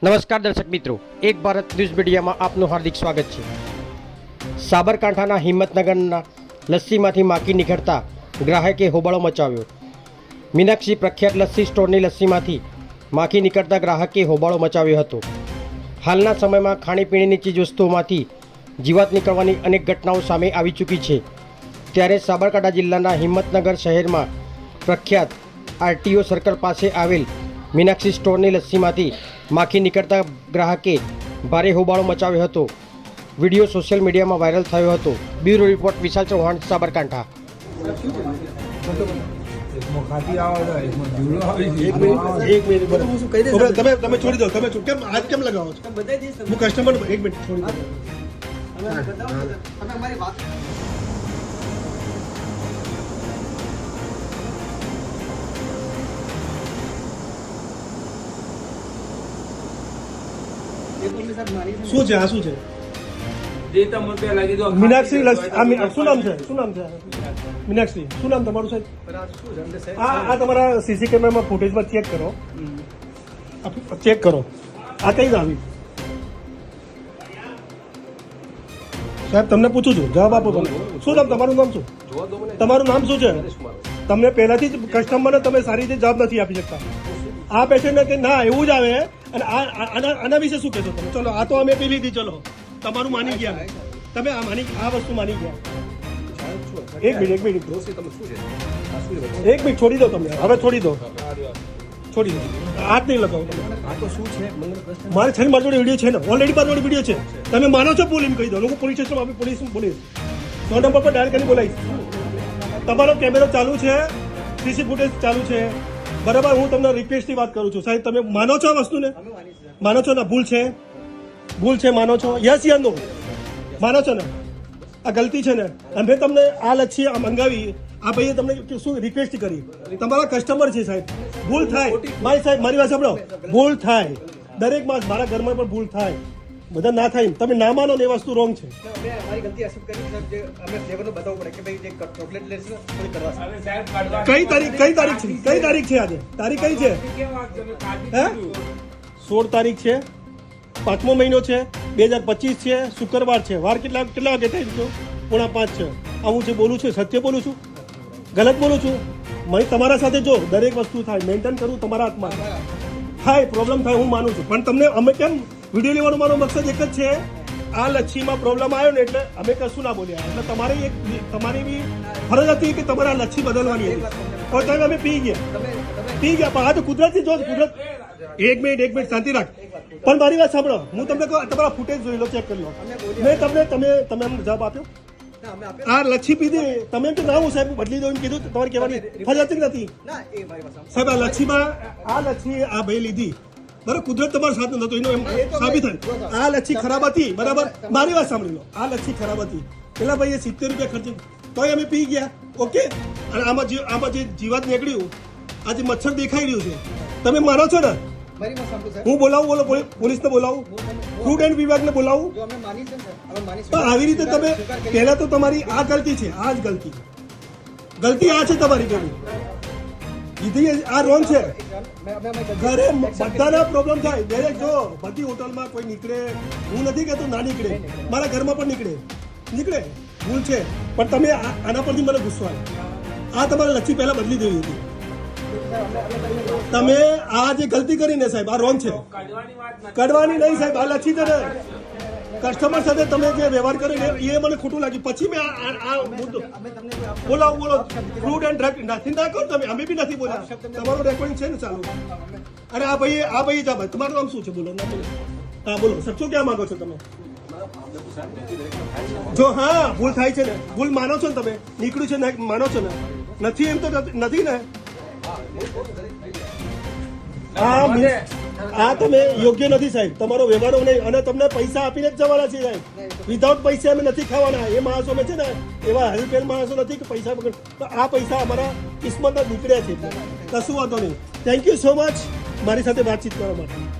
નમસ્કાર દર્શક મિત્રો, એક ભારત ન્યૂઝ મીડિયામાં આપનું હાર્દિક સ્વાગત છે। સાબરકાંઠાના હિંમતનગરના લસ્સીમાંથી માખી નીકળતા ગ્રાહકે હોબાળો મચાવ્યો। મીનાક્ષી પ્રખ્યાત લસ્સી સ્ટોરની લસ્સીમાંથી માખી નીકળતા ગ્રાહકે હોબાળો મચાવ્યો હતો। હાલના સમયમાં ખાણીપીણીની ચીજવસ્તુઓમાંથી જીવાત નીકળવાની અનેક ઘટનાઓ સામે આવી ચૂકી છે। ત્યારે સાબરકાંઠા જિલ્લાના હિંમતનગર શહેરમાં પ્રખ્યાત આરટીઓ સર્કલ પાસે આવેલ મીનાક્ષી સ્ટોરની લસ્સીમાંથી માખી નીકળતા ગ્રાહકે ભારે હોબાળો મચાવ્યો હતો। વિડીયો સોશિયલ મીડિયામાં વાયરલ થયો હતો। બ્યુરો રિપોર્ટ વિશાલ ચૌહાણ, સાબરકાંઠા। તમે છોડી દો, તમે કેમ આજ કેમ લગાવો છો? હું કસ્ટમર એક મિનિટ છોડી દો। શું છે આ શું છે? મીનાક્ષી શું નામ છે? શું નામ છે મીનાક્ષી? શું નામ તમારું સાહેબ? આ તમારા સીસી કેમેરામાં ફૂટેજમાં ચેક કરો, ચેક કરો આ કઈ આવી સાહેબ? તમને પૂછું છું, જવાબ આપો તમે। શું નામ તમારું? નામ શું? તમારું નામ શું છે? તમને પહેલાથી જ કસ્ટમરને તમે સારી રીતે જવાબ નથી આપી શકતા। આ પેશન્ટને કે ના એવું જ આવે અને આના વિશે શું કહેશો તમે? ચલો આ તો અમે પી લીધી, ચલો તમારું માની ગયા, તમે આ વસ્તુ માની ગયા। એક મિનિટ છોડી દો, તમે હવે છોડી દો, હાથ નહીં લગાવો તમે। મારે છે ને, મારી જોડે વિડીયો છે ને, ઓલરેડી મારી જોડે વિડીયો છે। તમે માનો છો? બોલીને કહી દો, લોકો પોલીસ સ્ટેશન આપણે પોલીસ 100 નંબર પર ડાયલ કરીને બોલાવીશ। તમારો કેમેરો ચાલુ છે, સીસી ફૂટેજ ચાલુ છે, બરાબર? હું તમને રિક્વેસ્ટની વાત કરું છું સાહેબ, તમે માનો છો આ વસ્તુને? માનો છો ને ભૂલ છે? માનો છો? યસ યા નો? માનો છો ને આ ગલતી છે ને? અમે તમને આ લચ્છી આ મંગાવી, આ ભાઈએ તમને શું રિક્વેસ્ટ કરી? તમારા કસ્ટમર છે સાહેબ, ભૂલ થાય મારી વાત સાંભળો, ભૂલ થાય દરેક માસ, મારા ઘરમાં પણ ભૂલ થાય, બધા ના થાય, તમે ના માનો ને એ વસ્તુ રોંગ છે। કઈ તારીખ છે? આજે તારીખ કઈ છે? 16 તારીખ છે, 5મો મહિનો છે, 2025 છે, શુક્રવાર છે। વાર કેટલા વાગે થાય છે? 4:45 છે। હું જે બોલું છું સત્ય બોલું છું? ગલત બોલું છું? મેં તમારા સાથે જો દરેક વસ્તુ થાય મેન્ટેન કરું, તમારા હાથમાં થાય, પ્રોબ્લેમ થાય હું માનું છું, પણ તમને અમે કેમ વિડીયો લેવાનો મારો મકસદ એક જ છે, આ લચ્છીમાં પ્રોબ્લેમ આવ્યો ને એટલે અમે કશું ના બોલ્યા, એટલે તમારી બી ફરજ હતી કે તમારે આ લચ્છી બદલવાની હતી, તો તમે અમે પી ગયા પણ આ તો કુદરતી જો કુદરત। એક મિનિટ શાંતિ રાખ, પણ મારી વાત સાંભળો, હું તમને કહું તમારા ફૂટેજ જોઈ લો, ચેક કરી લો। મેં તમે અમને જવાબ આપ્યો? આ લચ્છી પીધી તમે એમ કે ના હું સાહેબ બદલી દો એમ કીધું, તમારે કહેવાની ફરજ નથી સાહેબ। આ લચ્છીમાં આ ભાઈ લીધી, બરાબર? કુદરત તમારા સાથે નતો એનો એમ સાબિત થાય। આ લચ્છી ખરાબ હતી, બરાબર? મારી વાત સાંભળી લો, આ લચ્છી ખરાબ હતી, પેલા ભાઈએ 70 રૂપિયા ખર્ચી, તોય અમે પી ગયા, ઓકે? અને આમાં જે જીવાત નીકળ્યું, આ જે મચ્છર દેખાઈ રહ્યું છે, તમે માનો છો ને? હું બોલાવું? બોલો પોલીસને બોલાવું, ફૂડ એન્ડ વિભાગને બોલાવું? આવી રીતે તમે પહેલા તો તમારી આ ગલતી છે, આ જ ગલતી આ છે તમારી પેલી, આ રોંગ છે। ઘરે બધાના પ્રોબ્લેમ થાય, દરેક જો બધી હોટલમાં કોઈ નીકળે, હું નથી કહેતો ના નીકળે, મારા ઘરમાં પણ નીકળે, ભૂલ છે, પણ તમે આના પરથી મને ગુસ્સો આવે, આ તમારે લચ્છી પહેલા બદલી દેવી હતી। તમે આ જે ગલતી કરીને સાહેબ આ રોંગ છે, કડવાની નહીં સાહેબ, આ લચ્છી છે ને કસ્ટમર સાથે તમે જે વ્યવહાર કર્યો એ મને ખોટું લાગ્યું, પછી મેં આ મુદ્દો બોલો ફૂડ એન્ડ ડ્રગ નથી ના કરો તમે, અમે બી નથી બોલ્યા, તમારું રેકોર્ડિંગ છે ને ચાલુ? અરે આ ભાઈ જા ભાઈ, તમારું નામ શું છે? બોલો ના બોલો, હા બોલો સાહેબ, શું કહેવા માંગો છો તમે? જો હા ભૂલ થાય છે ને, ભૂલ માનો છો ને તમે? નીકળ્યું છે ને, માનો છો ને? નથી એમ તો નથી ને? આ તમે યોગ્ય નથી સાહેબ, તમારો વ્યવહારો નહીં, અને તમને પૈસા આપીને જ જવાના છે સાહેબ, વિધાઉટ પૈસા અમે નથી ખાવાના। એ માણસો છે ને એવા હેલ્પેલ માણસો નથી કે પૈસા વગર, આ પૈસા અમારા કિસ્મતમાં નીકળ્યા છે, કશું વાંધો નહીં। થેન્ક યુ સો મચ મારી સાથે વાતચીત કરવા માટે।